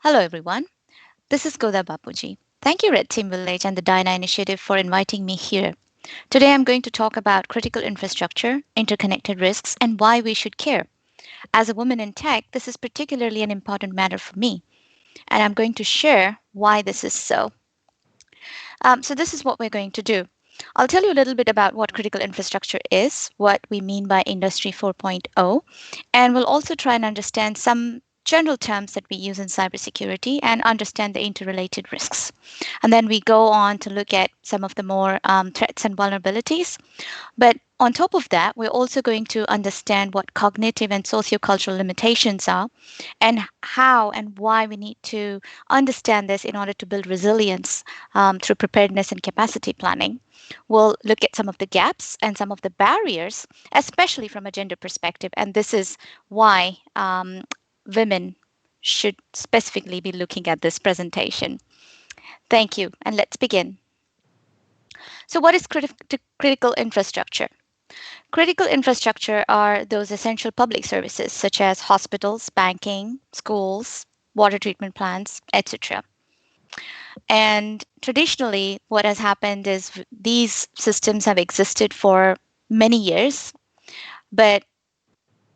Hello, everyone. This is Godha Bapuji. Thank you, Red Team Village and the Dyna Initiative for inviting me here. Today, I'm going to talk about critical infrastructure, interconnected risks, and why we should care. As a woman in tech, this is particularly an important matter for me, and I'm going to share why this is so. So, this is what we're going to do. I'll tell you a little bit about what critical infrastructure is, what we mean by Industry 4.0, and we'll also try and understand some general terms that we use in cybersecurity and understand the interrelated risks. And then we go on to look at some of the more threats and vulnerabilities. But on top of that, we're also going to understand what cognitive and sociocultural limitations are and how and why we need to understand this in order to build resilience through preparedness and capacity planning. We'll look at some of the gaps and some of the barriers, especially from a gender perspective. And this is why women should specifically be looking at this presentation. Thank you, and let's begin. So, what is critical infrastructure? Critical infrastructure are those essential public services such as hospitals, banking, schools, water treatment plants, etc. And traditionally, what has happened is these systems have existed for many years, but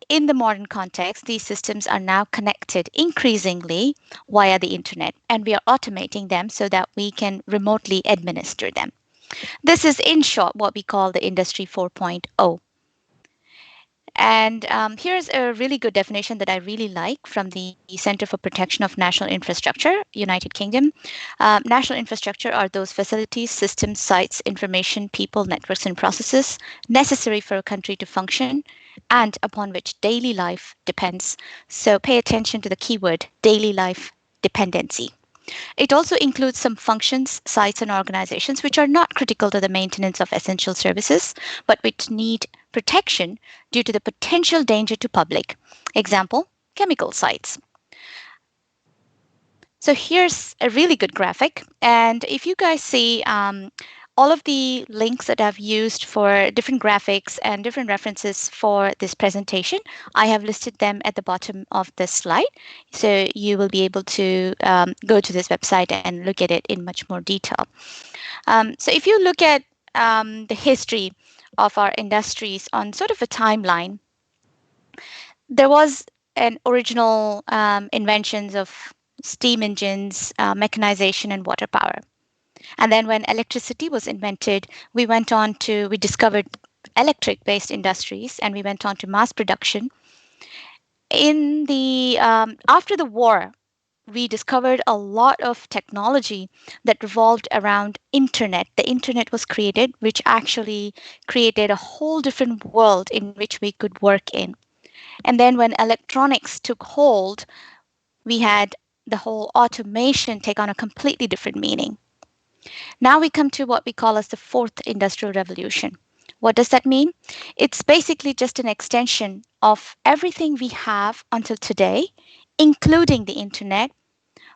in the modern context, these systems are now connected increasingly via the internet, and we are automating them so that we can remotely administer them. This is, in short, what we call the Industry 4.0. And here's a really good definition that I really like from the Center for Protection of National Infrastructure, United Kingdom. National infrastructure are those facilities, systems, sites, information, people, networks, and processes necessary for a country to function and upon which daily life depends. So pay attention to the keyword daily life dependency. It also includes some functions, sites, and organizations which are not critical to the maintenance of essential services, but which need protection due to the potential danger to public. Example, chemical sites. So here's a really good graphic. And if you guys see all of the links that I've used for different graphics and different references for this presentation, I have listed them at the bottom of this slide. So you will be able to go to this website and look at it in much more detail. So if you look at the history of our industries on sort of a timeline, there was an original inventions of steam engines, mechanization, and water power. And then when electricity was invented, we discovered electric based industries and we went on to mass production. In the After the war, we discovered a lot of technology that revolved around internet. The internet was created, which actually created a whole different world in which we could work in. And then when electronics took hold, we had the whole automation take on a completely different meaning. Now we come to what we call as the fourth industrial revolution. What does that mean? It's basically just an extension of everything we have until today, including the internet,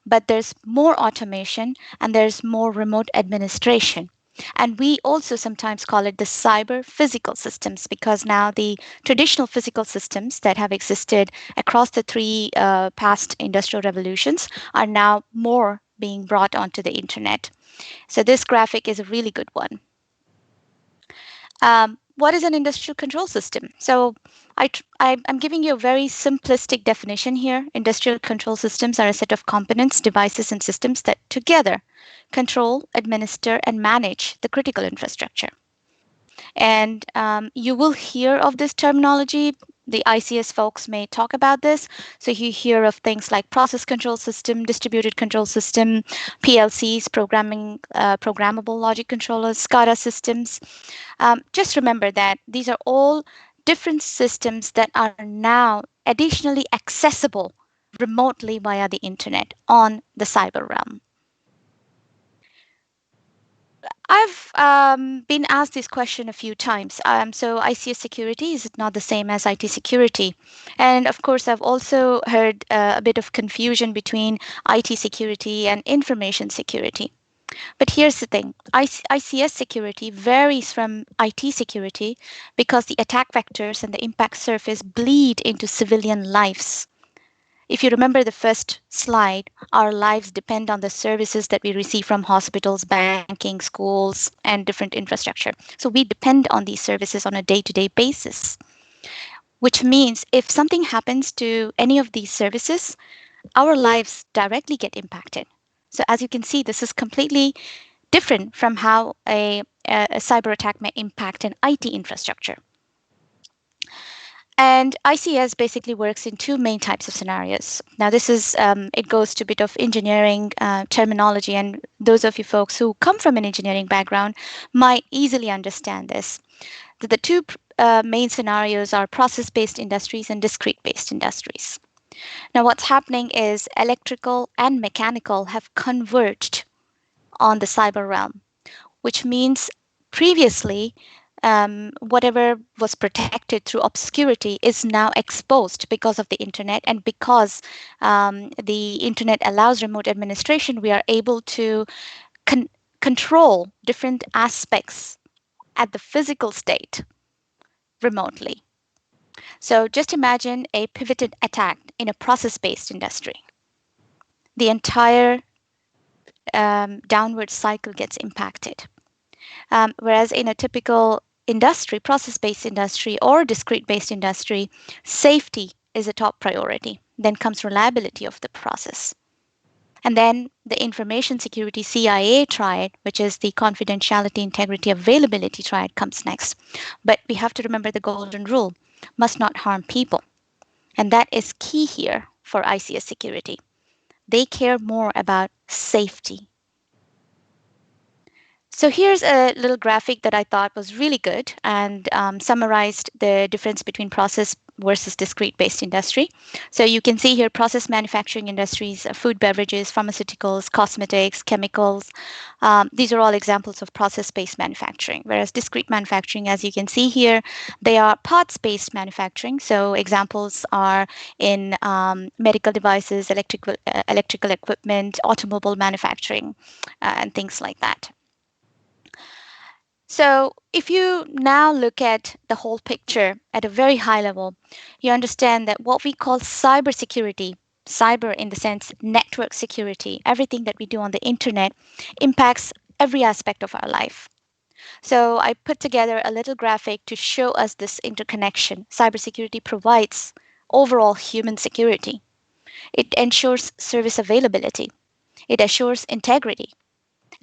but there's more automation and there's more remote administration. And we also sometimes call it the cyber physical systems because now the traditional physical systems that have existed across the three past industrial revolutions are now more being brought onto the internet. So this graphic is a really good one. What is an industrial control system? So I'm giving you a very simplistic definition here. Industrial control systems are a set of components, devices, and systems that together control, administer, and manage the critical infrastructure. And you will hear of this terminology. The ICS folks may talk about this. So you hear of things like process control system, distributed control system, PLCs, programmable logic controllers, SCADA systems. Just remember that these are all different systems that are now additionally accessible remotely via the internet on the cyber realm. I've been asked this question a few times. So ICS security, is it not the same as IT security? And of course, I've also heard a bit of confusion between IT security and information security. But here's the thing, ICS security varies from IT security because the attack vectors and the impact surface bleed into civilian lives. If you remember the first slide, our lives depend on the services that we receive from hospitals, banking, schools, and different infrastructure. So we depend on these services on a day to day basis, which means if something happens to any of these services, our lives directly get impacted. So as you can see, this is completely different from how a cyber attack may impact an IT infrastructure. And ICS basically works in two main types of scenarios. Now, this is it goes to a bit of engineering terminology, and those of you folks who come from an engineering background might easily understand this. The two main scenarios are process-based industries and discrete-based industries. Now, what's happening is electrical and mechanical have converged on the cyber realm, which means previously whatever was protected through obscurity is now exposed because of the internet. And because the internet allows remote administration, we are able to con- control different aspects at the physical state remotely. So just imagine a pivoted attack in a process based industry. The entire downward cycle gets impacted. Whereas in a typical industry, process based industry or discrete based industry, safety is a top priority. Then comes reliability of the process. And then the information security CIA triad, which is the confidentiality, integrity, availability triad, comes next. But we have to remember the golden rule must not harm people. And that is key here for ICS security. They care more about safety. So here's a little graphic that I thought was really good and summarized the difference between process versus discrete based industry. So you can see here process manufacturing industries, food, beverages, pharmaceuticals, cosmetics, chemicals. These are all examples of process based manufacturing, whereas discrete manufacturing, as you can see here, they are parts based manufacturing. So examples are in medical devices, electrical equipment, automobile manufacturing, and things like that. So, if you now look at the whole picture at a very high level, you understand that what we call cybersecurity, cyber in the sense network security, everything that we do on the internet impacts every aspect of our life. So, I put together a little graphic to show us this interconnection. Cybersecurity provides overall human security, it ensures service availability, it assures integrity,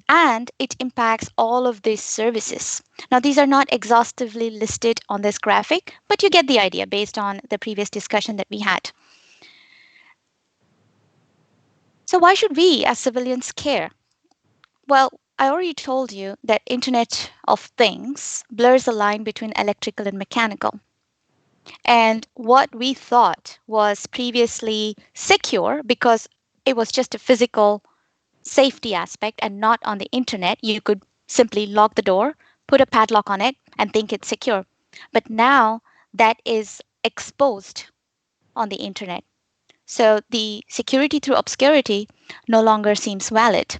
and it impacts all of these services. Now, these are not exhaustively listed on this graphic, but you get the idea based on the previous discussion that we had. So, why should we as civilians care? Well, I already told you that Internet of Things blurs the line between electrical and mechanical. And what we thought was previously secure because it was just a physical safety aspect and not on the internet, you could simply lock the door, put a padlock on it, and think it's secure. But now that is exposed on the internet. So the security through obscurity no longer seems valid,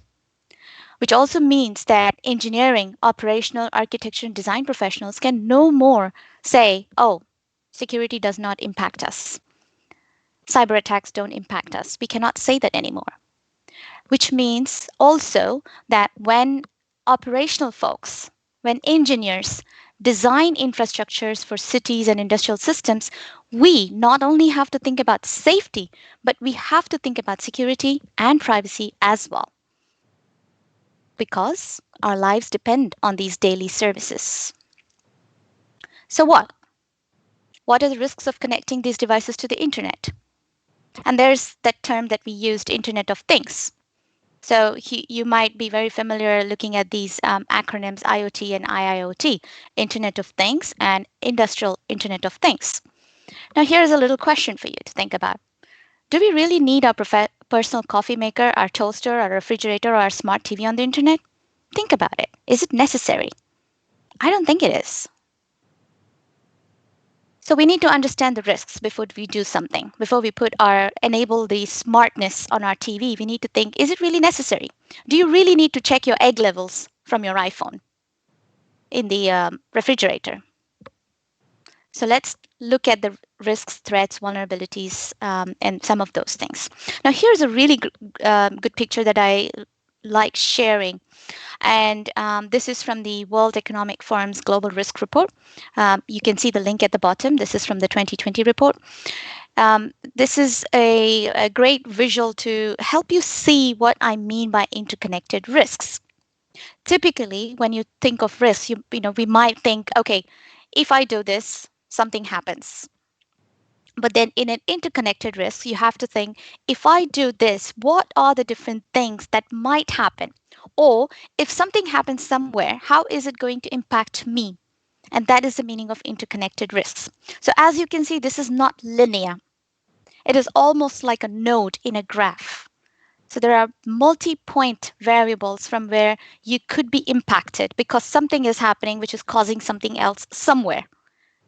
which also means that engineering, operational, architecture, and design professionals can no more say, oh, security does not impact us. Cyber attacks don't impact us. We cannot say that anymore, which means also that when operational folks, when engineers design infrastructures for cities and industrial systems, we not only have to think about safety, but we have to think about security and privacy as well, because our lives depend on these daily services. So, what? What are the risks of connecting these devices to the internet? And there's that term that we used, Internet of Things. So you might be very familiar looking at these acronyms IoT and IIoT, Internet of Things and Industrial Internet of Things. Now, here's a little question for you to think about. Do we really need our personal coffee maker, our toaster, our refrigerator, or our smart TV on the internet? Think about it. Is it necessary? I don't think it is. So we need to understand the risks before we do something. Before we enable the smartness on our TV, we need to think, is it really necessary? Do you really need to check your egg levels from your iPhone in the refrigerator? So let's look at the risks, threats, vulnerabilities, and some of those things. Now, here's a really good picture that I like sharing. And this is from the World Economic Forum's Global Risk Report. You can see the link at the bottom. This is from the 2020 report. This is a great visual to help you see what I mean by interconnected risks. Typically, when you think of risks, we might think, okay, if I do this, something happens. But then in an interconnected risk, you have to think, if I do this, what are the different things that might happen? Or if something happens somewhere, how is it going to impact me? And that is the meaning of interconnected risks. So as you can see, this is not linear. It is almost like a node in a graph. So there are multi-point variables from where you could be impacted because something is happening which is causing something else somewhere.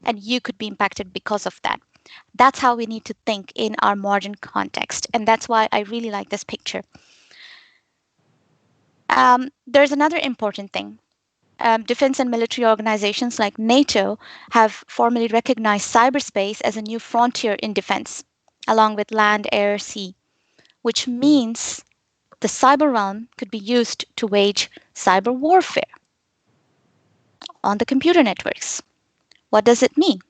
And you could be impacted because of that. That's how we need to think in our modern context. And that's why I really like this picture. There's another important thing. Defense and military organizations like NATO have formally recognized cyberspace as a new frontier in defense, along with land, air, sea, which means the cyber realm could be used to wage cyber warfare on the computer networks. What does it mean?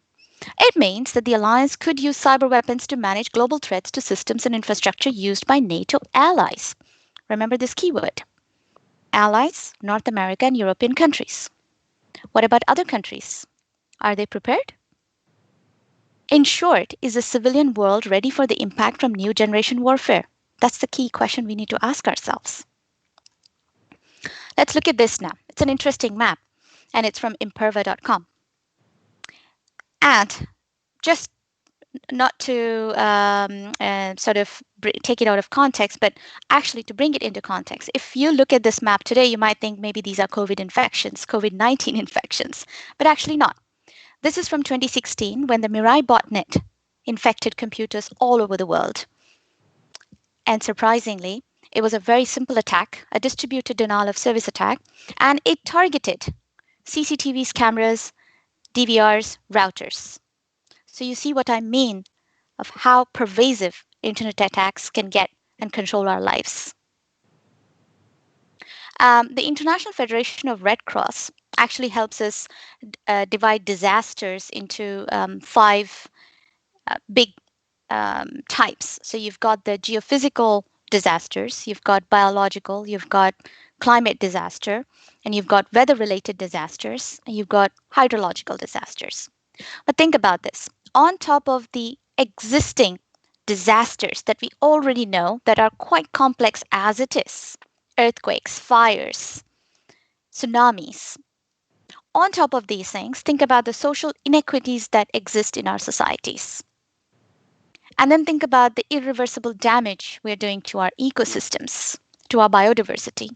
It means that the alliance could use cyber weapons to manage global threats to systems and infrastructure used by NATO allies. Remember this keyword: allies, North America, and European countries. What about other countries? Are they prepared? In short, is the civilian world ready for the impact from new generation warfare? That's the key question we need to ask ourselves. Let's look at this now. It's an interesting map, and it's from imperva.com. And just not to take it out of context, but actually to bring it into context. If you look at this map today, you might think maybe these are COVID infections, COVID-19 infections, but actually not. This is from 2016 when the Mirai botnet infected computers all over the world. And surprisingly, it was a very simple attack, a distributed denial of service attack, and it targeted CCTVs, cameras, DVRs, routers. So you see what I mean of how pervasive internet attacks can get and control our lives. The International Federation of Red Cross actually helps us divide disasters into five big types. So you've got the geophysical disasters, you've got biological, you've got climate disaster, and you've got weather related disasters, and you've got hydrological disasters. But think about this. On top of the existing disasters that we already know that are quite complex as it is, earthquakes, fires, tsunamis. On top of these things, think about the social inequities that exist in our societies. And then think about the irreversible damage we're doing to our ecosystems, to our biodiversity.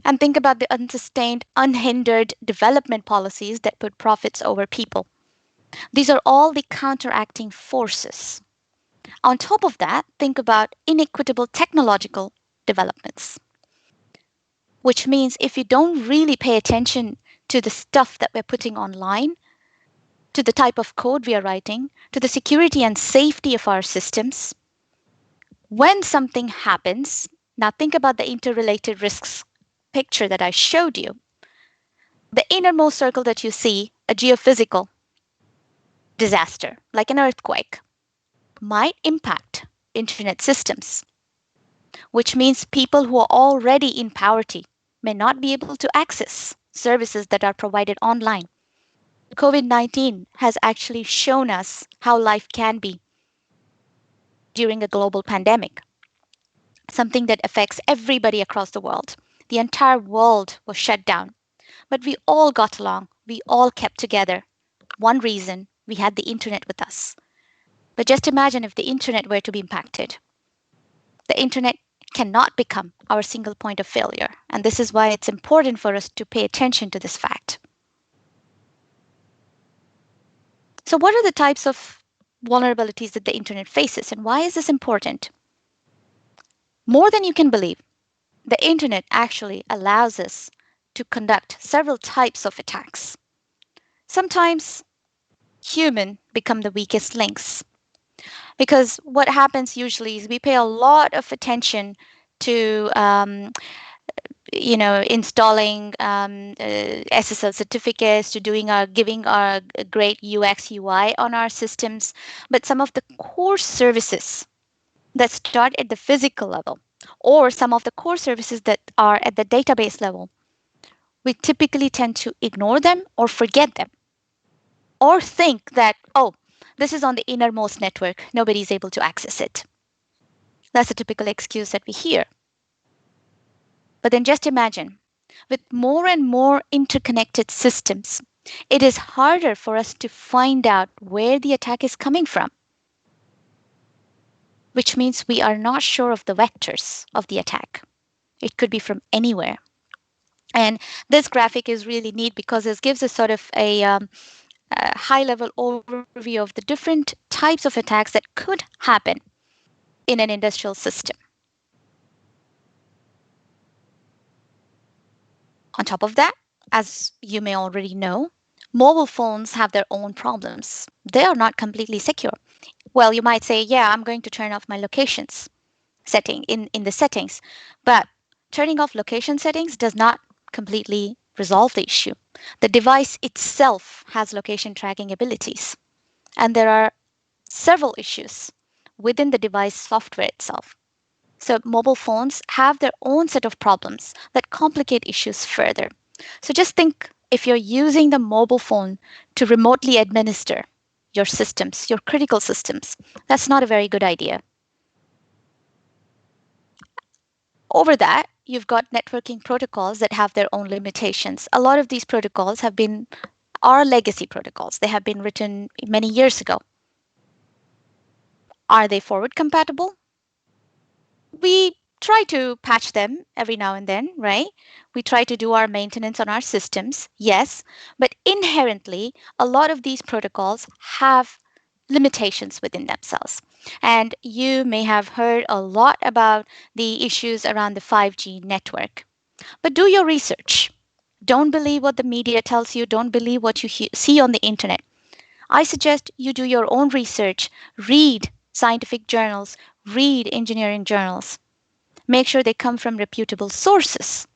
And think about the unsustained, unhindered development policies that put profits over people. These are all the counteracting forces. On top of that, think about inequitable technological developments, which means if you don't really pay attention to the stuff that we're putting online, to the type of code we are writing, to the security and safety of our systems, when something happens, now think about the interrelated risks picture that I showed you. The innermost circle that you see, a geophysical disaster, like an earthquake, might impact internet systems, which means people who are already in poverty may not be able to access services that are provided online. COVID-19 has actually shown us how life can be during a global pandemic, something that affects everybody across the world. The entire world was shut down, but we all got along. We all kept together. One reason: we had the internet with us. But just imagine if the internet were to be impacted. The internet cannot become our single point of failure. And this is why it's important for us to pay attention to this fact. So, what are the types of vulnerabilities that the internet faces, and why is this important? More than you can believe, the internet actually allows us to conduct several types of attacks. Sometimes human become the weakest links. Because what happens usually is we pay a lot of attention to installing SSL certificates, to doing our giving our great UX UI on our systems, but some of the core services that start at the physical level, or some of the core services that are at the database level, we typically tend to ignore them or forget them, or think that, oh, this is on the innermost network, nobody's able to access it. That's a typical excuse that we hear. But then just imagine, with more and more interconnected systems, it is harder for us to find out where the attack is coming from, which means we are not sure of the vectors of the attack. It could be from anywhere. And this graphic is really neat because it gives us sort of a high level overview of the different types of attacks that could happen in an industrial system. On top of that, as you may already know, mobile phones have their own problems. They are not completely secure. Well, you might say, yeah, I'm going to turn off my locations setting in the settings, but turning off location settings does not completely resolve the issue. The device itself has location tracking abilities, and there are several issues within the device software itself. So mobile phones have their own set of problems that complicate issues further. So just think, if you're using the mobile phone to remotely administer your systems, your critical systems, that's not a very good idea. Over that, you've got networking protocols that have their own limitations. A lot of these protocols are legacy protocols. They have been written many years ago. Are they forward compatible? We try to patch them every now and then, right? We try to do our maintenance on our systems, yes, but inherently, a lot of these protocols have limitations within themselves. And you may have heard a lot about the issues around the 5G network. But do your research. Don't believe what the media tells you, don't believe what you see on the internet. I suggest you do your own research, read scientific journals, read engineering journals. Make sure they come from reputable sources.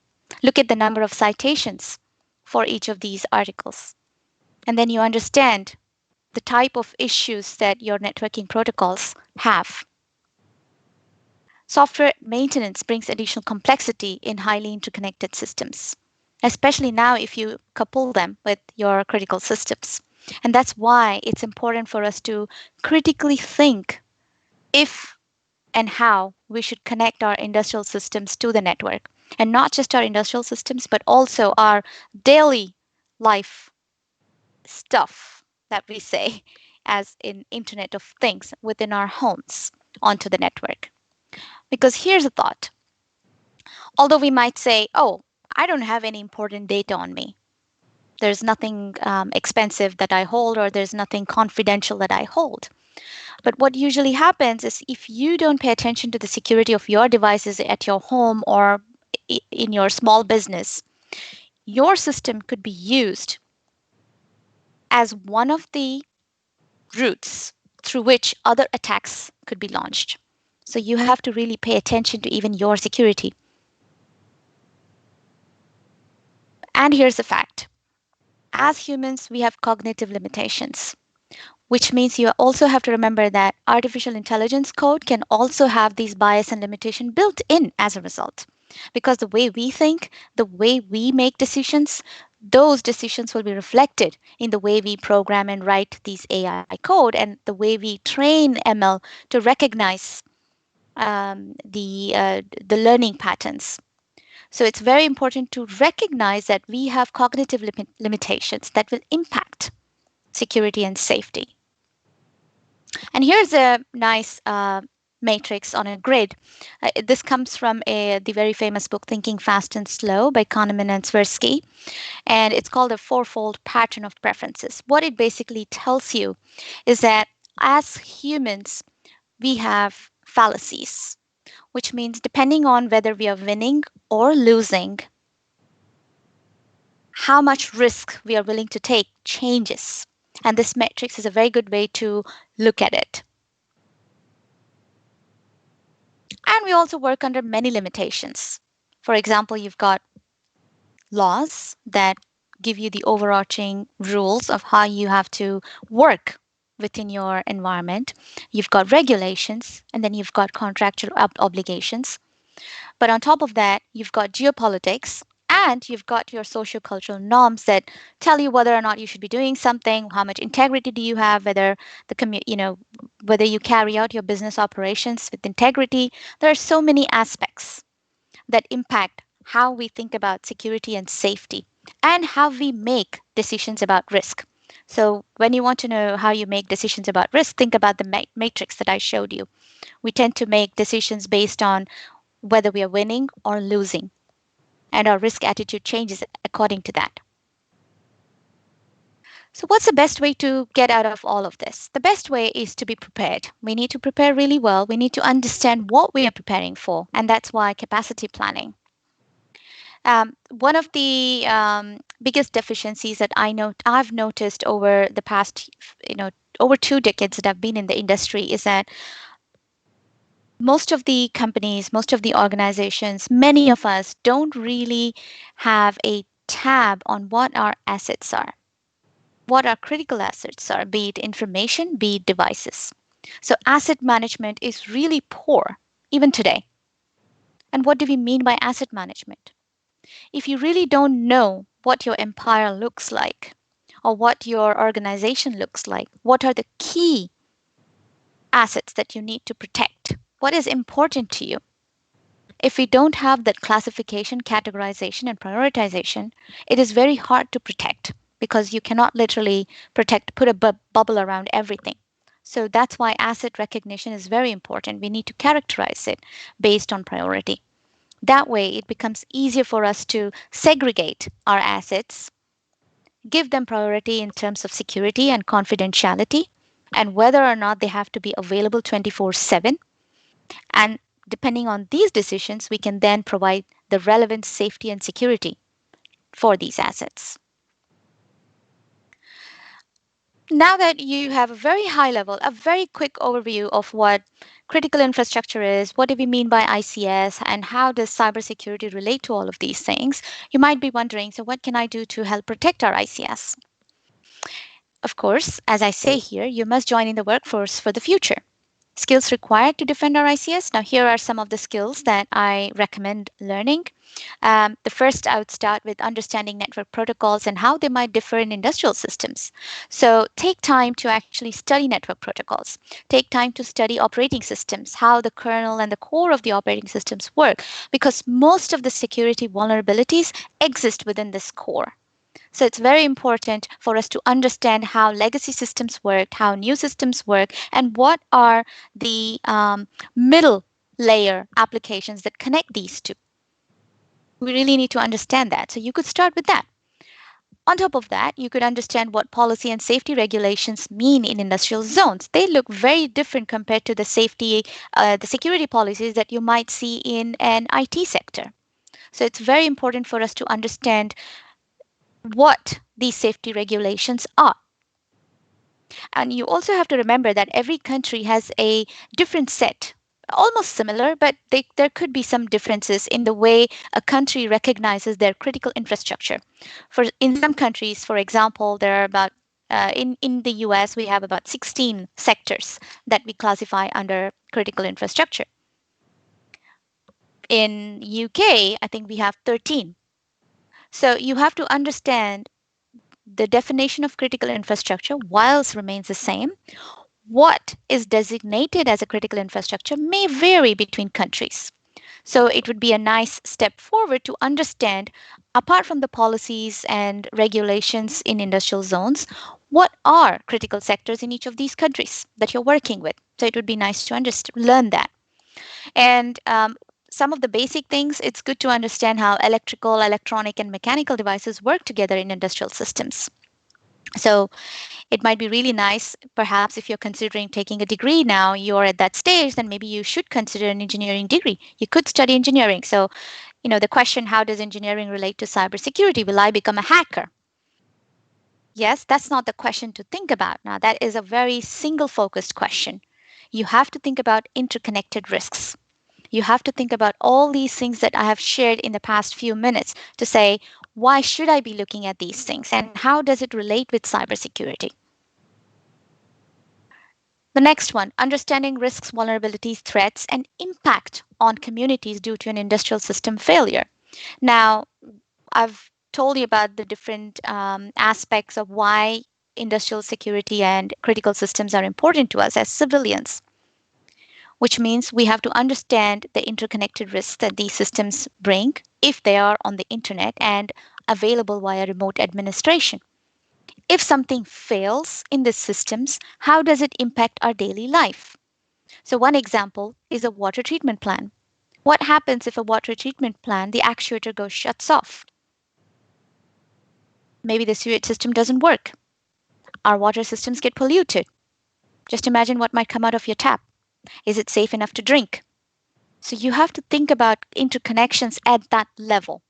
Look at the number of citations for each of these articles. And then you understand the type of issues that your networking protocols have. Software maintenance brings additional complexity in highly interconnected systems, especially now if you couple them with your critical systems. And that's why it's important for us to critically think if and how we should connect our industrial systems to the network. And not just our industrial systems, but also our daily life stuff that we say, as in Internet of Things within our homes, onto the network. Because here's a thought. Although we might say, oh, I don't have any important data on me. There's nothing expensive that I hold, or there's nothing confidential that I hold. But what usually happens is, if you don't pay attention to the security of your devices at your home or in your small business, your system could be used as one of the routes through which other attacks could be launched. So you have to really pay attention to even your security. And here's the fact. As humans, we have cognitive limitations, which means you also have to remember that artificial intelligence code can also have these bias and limitation built in as a result. Because the way we think, the way we make decisions, those decisions will be reflected in the way we program and write these AI code, and the way we train ML to recognize the learning patterns. So it's very important to recognize that we have cognitive limitations that will impact security and safety. And here's a nice matrix on a grid. This comes from the very famous book Thinking Fast and Slow by Kahneman and Tversky, and it's called a fourfold pattern of preferences. What it basically tells you is that as humans, we have fallacies, which means depending on whether we are winning or losing, how much risk we are willing to take changes. And this matrix is a very good way to look at it. And we also work under many limitations. For example, you've got laws that give you the overarching rules of how you have to work within your environment. You've got regulations, and then you've got contractual obligations. But on top of that, you've got geopolitics, and you've got your sociocultural norms that tell you whether or not you should be doing something, how much integrity do you have, whether whether you carry out your business operations with integrity. There are so many aspects that impact how we think about security and safety and how we make decisions about risk. So, when you want to know how you make decisions about risk, think about the matrix that I showed you. We tend to make decisions based on whether we are winning or losing, and our risk attitude changes according to that. So, what's the best way to get out of all of this? The best way is to be prepared. We need to prepare really well. We need to understand what we are preparing for, and that's why capacity planning. One of the biggest deficiencies that I've noticed over the past, over 2 decades that I've been in the industry is that most of the companies, most of the organizations, many of us don't really have a tab on what our assets are, what our critical assets are, be it information, be it devices. So asset management is really poor even today. And what do we mean by asset management? If you really don't know what your empire looks like or what your organization looks like, what are the key assets that you need to protect? What is important to you? If we don't have that classification, categorization, and prioritization, it is very hard to protect because you cannot literally put a bubble around everything. So that's why asset recognition is very important. We need to characterize it based on priority. That way, it becomes easier for us to segregate our assets, give them priority in terms of security and confidentiality, and whether or not they have to be available 24/7. And depending on these decisions, we can then provide the relevant safety and security for these assets. Now that you have a very high level, a very quick overview of what critical infrastructure is, what do we mean by ICS, and how does cybersecurity relate to all of these things, you might be wondering, so what can I do to help protect our ICS? Of course, as I say here, you must join in the workforce for the future. Skills required to defend our ICS. Now, here are some of the skills that I recommend learning. The first, I would start with understanding network protocols and how they might differ in industrial systems. So, take time to actually study network protocols. Take time to study operating systems, how the kernel and the core of the operating systems work, because most of the security vulnerabilities exist within this core. So it's very important for us to understand how legacy systems work, how new systems work, and what are the middle layer applications that connect these two. We really need to understand that. So you could start with that. On top of that, you could understand what policy and safety regulations mean in industrial zones. They look very different compared to the security policies that you might see in an IT sector. So it's very important for us to understand what these safety regulations are. And you also have to remember that every country has a different set, almost similar, but there could be some differences in the way a country recognizes their critical infrastructure. In some countries, for example, there are about in the US, we have about 16 sectors that we classify under critical infrastructure. In UK, I think we have 13. So you have to understand the definition of critical infrastructure, whilst remains the same, what is designated as a critical infrastructure may vary between countries. So it would be a nice step forward to understand, apart from the policies and regulations in industrial zones, what are critical sectors in each of these countries that you're working with. So it would be nice to learn that. And some of the basic things, it's good to understand how electrical, electronic, and mechanical devices work together in industrial systems. So it might be really nice, perhaps if you're considering taking a degree now, you're at that stage, then maybe you should consider an engineering degree. You could study engineering. So, the question, how does engineering relate to cybersecurity? Will I become a hacker? Yes, that's not the question to think about. Now, that is a very single focused question. You have to think about interconnected risks. You have to think about all these things that I have shared in the past few minutes to say, why should I be looking at these things and how does it relate with cybersecurity? The next one, understanding risks, vulnerabilities, threats, and impact on communities due to an industrial system failure. Now, I've told you about the different aspects of why industrial security and critical systems are important to us as civilians, which means we have to understand the interconnected risks that these systems bring if they are on the internet and available via remote administration. If something fails in these systems, how does it impact our daily life? So, one example is a water treatment plant. What happens if a water treatment plant, the actuator goes shuts off? Maybe the sewage system doesn't work. Our water systems get polluted. Just imagine what might come out of your tap. Is it safe enough to drink? So you have to think about interconnections at that level.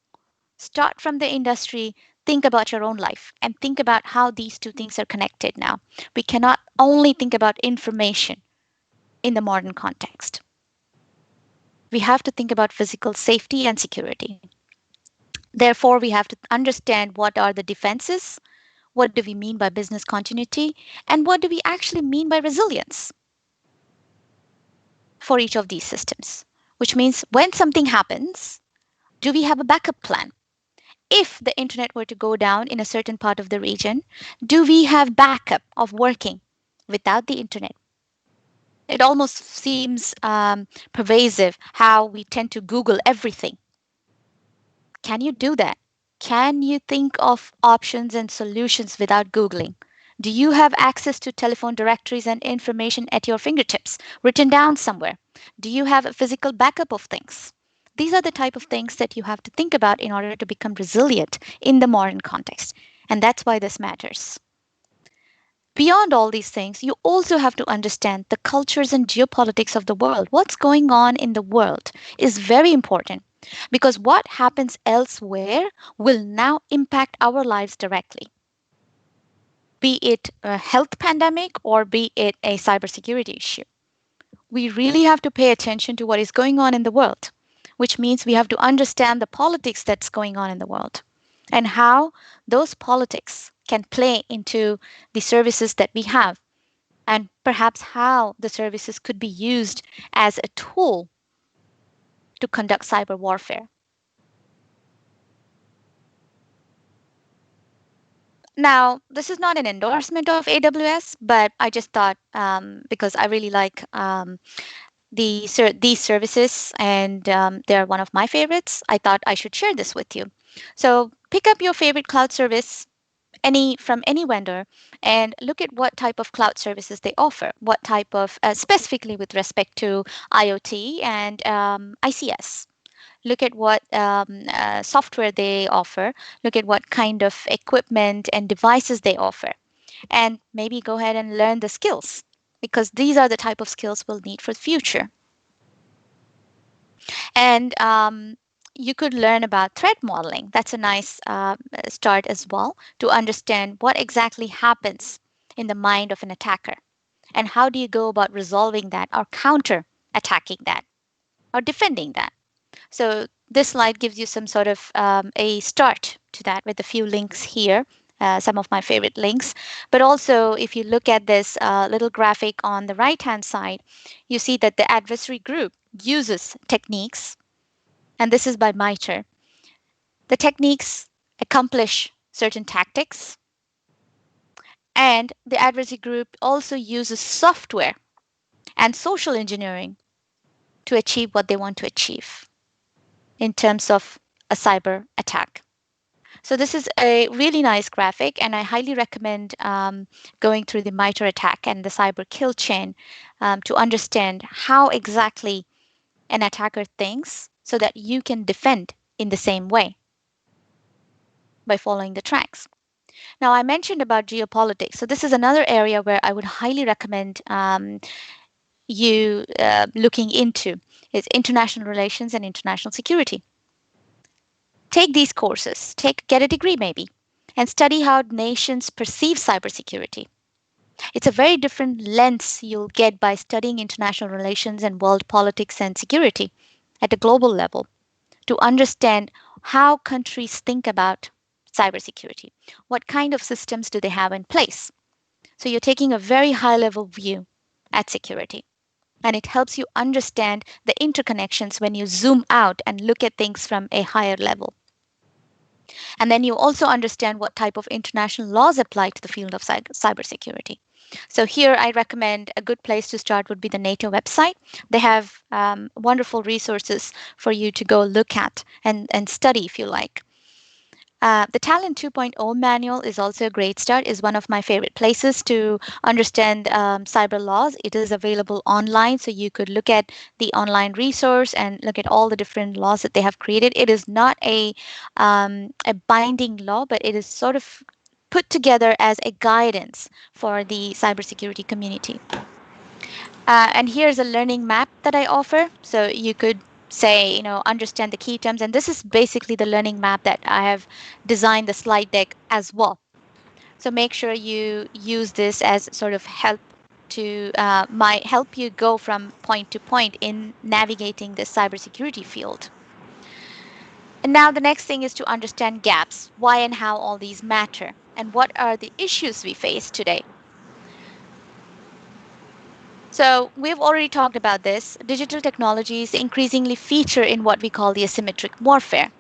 Start from the industry, think about your own life, and think about how these two things are connected now. We cannot only think about information in the modern context. We have to think about physical safety and security. Therefore, we have to understand what are the defenses, what do we mean by business continuity, and what do we actually mean by resilience for each of these systems. Which means when something happens, do we have a backup plan? If the internet were to go down in a certain part of the region, do we have backup of working without the internet? It almost seems pervasive how we tend to Google everything. Can you do that? Can you think of options and solutions without Googling? Do you have access to telephone directories and information at your fingertips, written down somewhere? Do you have a physical backup of things? These are the type of things that you have to think about in order to become resilient in the modern context. And that's why this matters. Beyond all these things, you also have to understand the cultures and geopolitics of the world. What's going on in the world is very important because what happens elsewhere will now impact our lives directly, be it a health pandemic or be it a cybersecurity issue. We really have to pay attention to what is going on in the world, which means we have to understand the politics that's going on in the world and how those politics can play into the services that we have and perhaps how the services could be used as a tool to conduct cyber warfare. Now, this is not an endorsement of AWS, but I just thought because I really like these services and they're one of my favorites, I thought I should share this with you. So pick up your favorite cloud service any from any vendor and look at what type of cloud services they offer, what type of specifically with respect to IoT and ICS. Look at what software they offer, look at what kind of equipment and devices they offer, and maybe go ahead and learn the skills because these are the type of skills we'll need for the future. And you could learn about threat modeling. That's a nice start as well to understand what exactly happens in the mind of an attacker and how do you go about resolving that or counter attacking that or defending that. So this slide gives you some sort of a start to that with a few links here. Some of my favorite links. But also, if you look at this little graphic on the right hand side, you see that the adversary group uses techniques, and this is by MITRE. The techniques accomplish certain tactics, and the adversary group also uses software and social engineering to achieve what they want to achieve in terms of a cyber attack. So this is a really nice graphic, and I highly recommend going through the MITRE attack and the cyber kill chain to understand how exactly an attacker thinks so that you can defend in the same way by following the tracks. Now, I mentioned about geopolitics. So this is another area where I would highly recommend you looking into is international relations and international security. Take these courses, get a degree maybe, and study how nations perceive cybersecurity. It's a very different lens you'll get by studying international relations and world politics and security at a global level to understand how countries think about cybersecurity. What kind of systems do they have in place? So you're taking a very high level view at security. And it helps you understand the interconnections when you zoom out and look at things from a higher level. And then you also understand what type of international laws apply to the field of cybersecurity. So here I recommend a good place to start would be the NATO website. They have wonderful resources for you to go look at and study if you like. The Talent 2.0 manual is also a great start, is one of my favorite places to understand cyber laws. It is available online, so you could look at the online resource and look at all the different laws that they have created. It is not a binding law, but it is sort of put together as a guidance for the cybersecurity community. And here's a learning map that I offer. So you could say, understand the key terms. And this is basically the learning map that I have designed the slide deck as well. So make sure you use this as sort of help to might help you go from point to point in navigating the cybersecurity field. And now the next thing is to understand gaps, why and how all these matter, and what are the issues we face today. So we've already talked about this. Digital technologies increasingly feature in what we call the asymmetric warfare.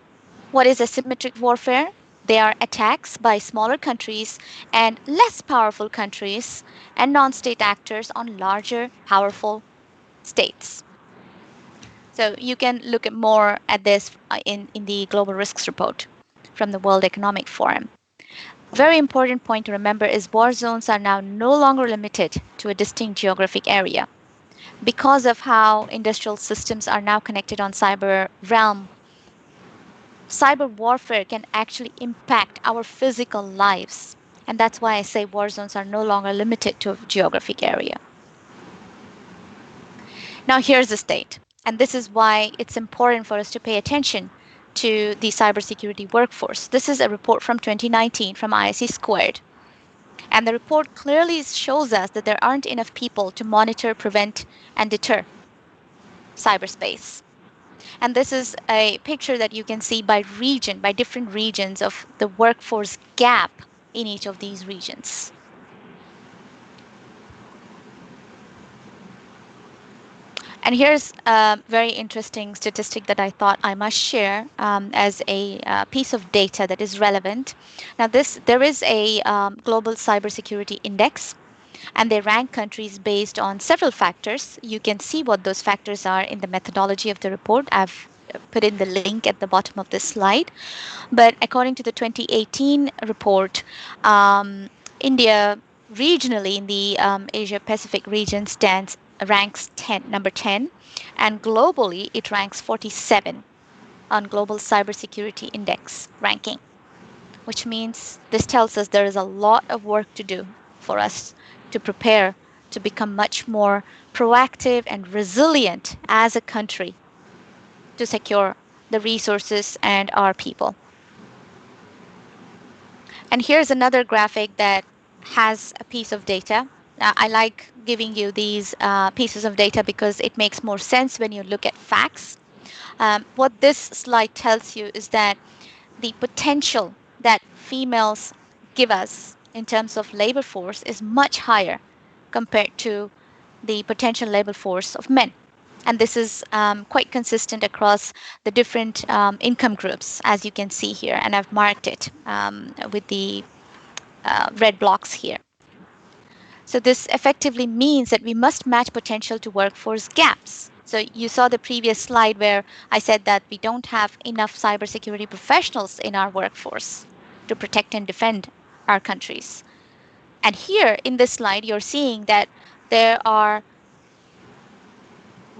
What is asymmetric warfare? They are attacks by smaller countries and less powerful countries and non-state actors on larger, powerful states. So you can look at more at this in the Global Risks Report from the World Economic Forum. Very important point to remember is war zones are now no longer limited to a distinct geographic area. Because of how industrial systems are now connected on cyber realm, cyber warfare can actually impact our physical lives. And that's why I say war zones are no longer limited to a geographic area. Now, here's the state. And this is why it's important for us to pay attention to the cybersecurity workforce. This is a report from 2019 from ISC Squared. And the report clearly shows us that there aren't enough people to monitor, prevent, and deter cyberspace. And this is a picture that you can see by region, by different regions of the workforce gap in each of these regions. And here's a very interesting statistic that I thought I must share as a piece of data that is relevant. Now, there is a global cybersecurity index, and they rank countries based on several factors. You can see what those factors are in the methodology of the report. I've put in the link at the bottom of this slide. But according to the 2018 report, India regionally in the Asia Pacific region ranks number 10, and globally it ranks 47 on Global Cybersecurity Index ranking, which means this tells us there is a lot of work to do for us to prepare to become much more proactive and resilient as a country to secure the resources and our people. And here's another graphic that has a piece of data. I like giving you these pieces of data because it makes more sense when you look at facts. What this slide tells you is that the potential that females give us in terms of labor force is much higher compared to the potential labor force of men. And this is quite consistent across the different income groups, as you can see here. And I've marked it with the red blocks here. So this effectively means that we must match potential to workforce gaps. So you saw the previous slide where I said that we don't have enough cybersecurity professionals in our workforce to protect and defend our countries. And here in this slide, you're seeing that there are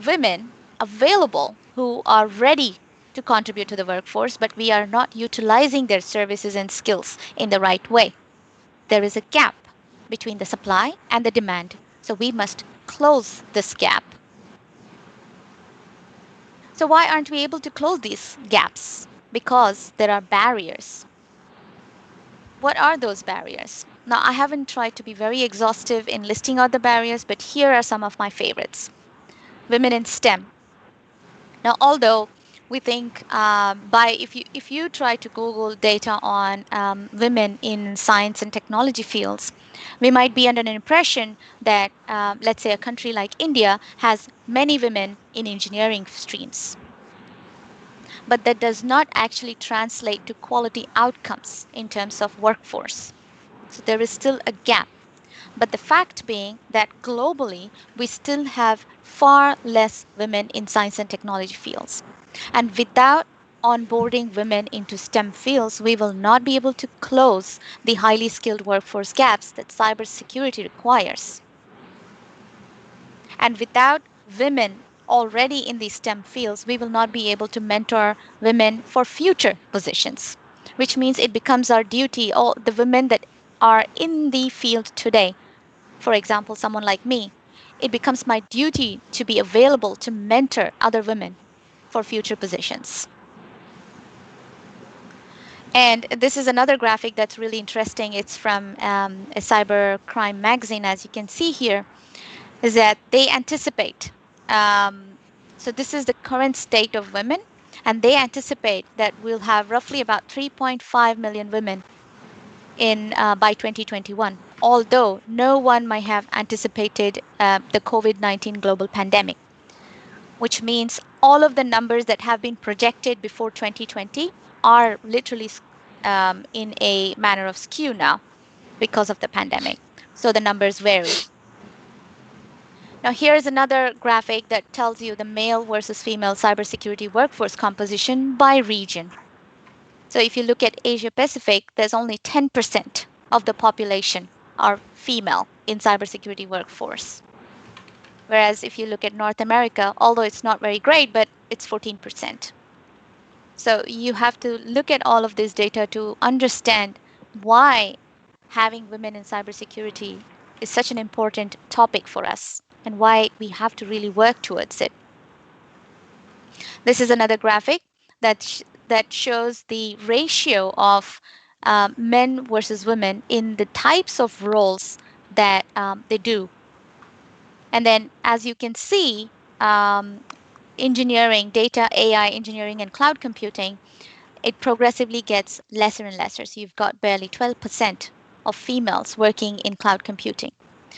women available who are ready to contribute to the workforce, but we are not utilizing their services and skills in the right way. There is a gap between the supply and the demand. So we must close this gap. So why aren't we able to close these gaps? Because there are barriers. What are those barriers? Now, I haven't tried to be very exhaustive in listing out the barriers, but here are some of my favorites. Women in STEM. Now, although we think by if you try to Google data on women in science and technology fields, we might be under an impression that let's say a country like India has many women in engineering streams, but that does not actually translate to quality outcomes in terms of workforce. So there is still a gap. But the fact being that globally, we still have far less women in science and technology fields. And without onboarding women into STEM fields, we will not be able to close the highly skilled workforce gaps that cybersecurity requires. And without women already in these STEM fields, we will not be able to mentor women for future positions, which means it becomes our duty, all the women that are in the field today, for example, someone like me, it becomes my duty to be available to mentor other women for future positions. And this is another graphic that's really interesting. It's from a cyber crime magazine, as you can see here, is that they anticipate. Um, so, this is the current state of women, and they anticipate that we'll have roughly about 3.5 million women in by 2021, although no one might have anticipated the COVID-19 global pandemic, which means all of the numbers that have been projected before 2020 are literally in a manner of skew now because of the pandemic. So the numbers vary. Now, here's another graphic that tells you the male versus female cybersecurity workforce composition by region. So if you look at Asia Pacific, there's only 10% of the population are female in cybersecurity workforce. Whereas if you look at North America, although it's not very great, but it's 14%. So you have to look at all of this data to understand why having women in cybersecurity is such an important topic for us and why we have to really work towards it. This is another graphic that shows the ratio of men versus women in the types of roles that they do. And then, as you can see, um, engineering, data, AI, engineering, and cloud computing, it progressively gets lesser and lesser. So you've got barely 12% of females working in cloud computing.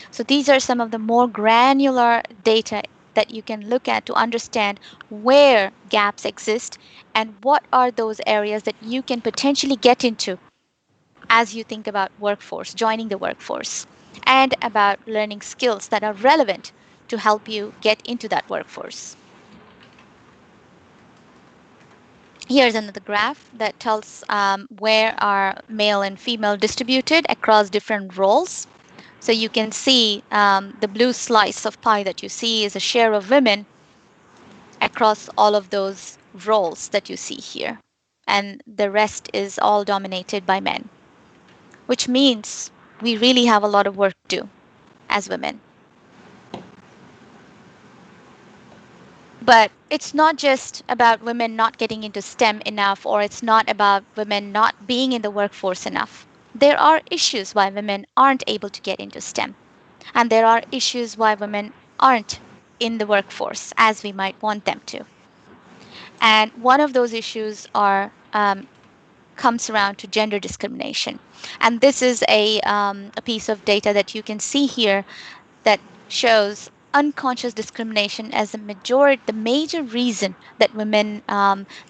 So these are some of the more granular data that you can look at to understand where gaps exist and what are those areas that you can potentially get into as you think about workforce, joining the workforce, and about learning skills that are relevant to help you get into that workforce. Here's another graph that tells where are male and female distributed across different roles. So you can see the blue slice of pie that you see is a share of women across all of those roles that you see here. And the rest is all dominated by men, which means we really have a lot of work to do as women. But it's not just about women not getting into STEM enough, or it's not about women not being in the workforce enough. There are issues why women aren't able to get into STEM. And there are issues why women aren't in the workforce as we might want them to. And one of those issues are comes around to gender discrimination. And this is a piece of data that you can see here that shows unconscious discrimination as the major reason that women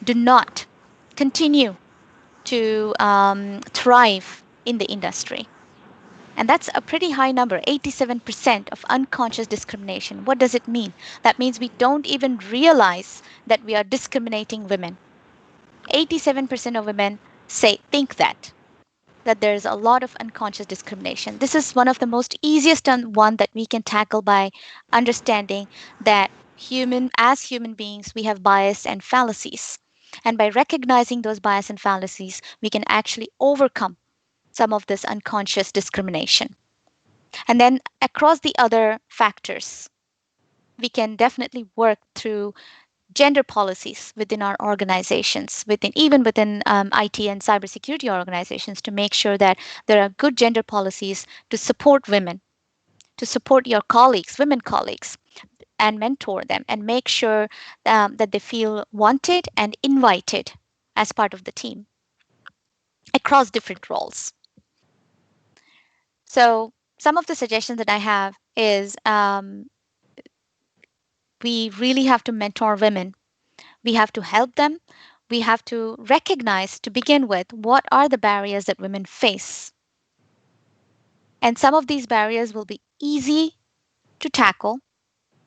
do not continue to thrive in the industry. And that's a pretty high number, 87% of unconscious discrimination. What does it mean? That means we don't even realize that we are discriminating women. 87% of women think that there's a lot of unconscious discrimination. This is one of the most easiest one that we can tackle by understanding that as human beings, we have bias and fallacies. And by recognizing those bias and fallacies, we can actually overcome some of this unconscious discrimination. And then across the other factors, we can definitely work through gender policies within our organizations, even within IT and cybersecurity organizations, to make sure that there are good gender policies to support women, to support your colleagues, women colleagues, and mentor them and make sure that they feel wanted and invited as part of the team across different roles. So, some of the suggestions that I have is we really have to mentor women. We have to help them. We have to recognize, to begin with, what are the barriers that women face. And some of these barriers will be easy to tackle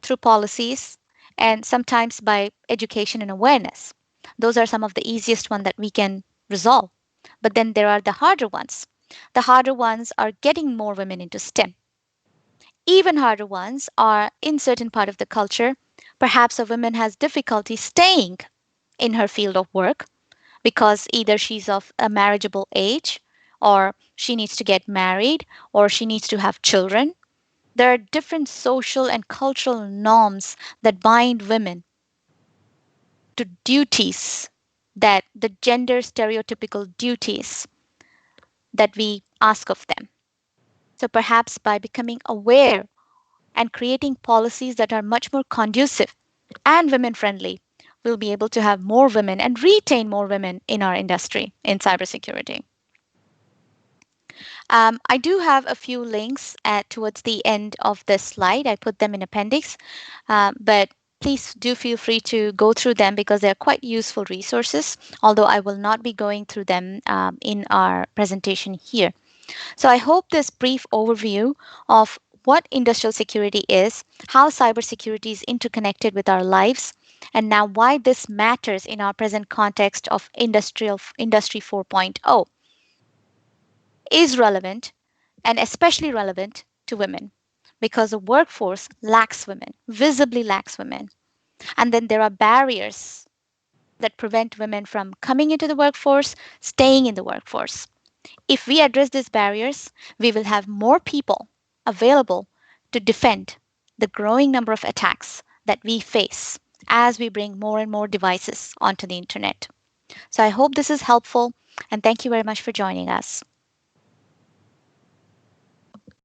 through policies and sometimes by education and awareness. Those are some of the easiest ones that we can resolve. But then there are the harder ones. The harder ones are getting more women into STEM. Even harder ones are in certain part of the culture. Perhaps a woman has difficulty staying in her field of work because either she's of a marriageable age or she needs to get married or she needs to have children. There are different social and cultural norms that bind women to duties, that the gender stereotypical duties that we ask of them. So perhaps by becoming aware and creating policies that are much more conducive and women friendly, we'll be able to have more women and retain more women in our industry in cybersecurity. I do have a few links towards the end of this slide. I put them in appendix, but please do feel free to go through them because they're quite useful resources, although I will not be going through them in our presentation here. So I hope this brief overview of what industrial security is, how cybersecurity is interconnected with our lives, and now why this matters in our present context of Industry 4.0 is relevant and especially relevant to women because the workforce lacks women, visibly lacks women. And then there are barriers that prevent women from coming into the workforce, staying in the workforce. If we address these barriers, we will have more people available to defend the growing number of attacks that we face as we bring more and more devices onto the internet. So I hope this is helpful and thank you very much for joining us.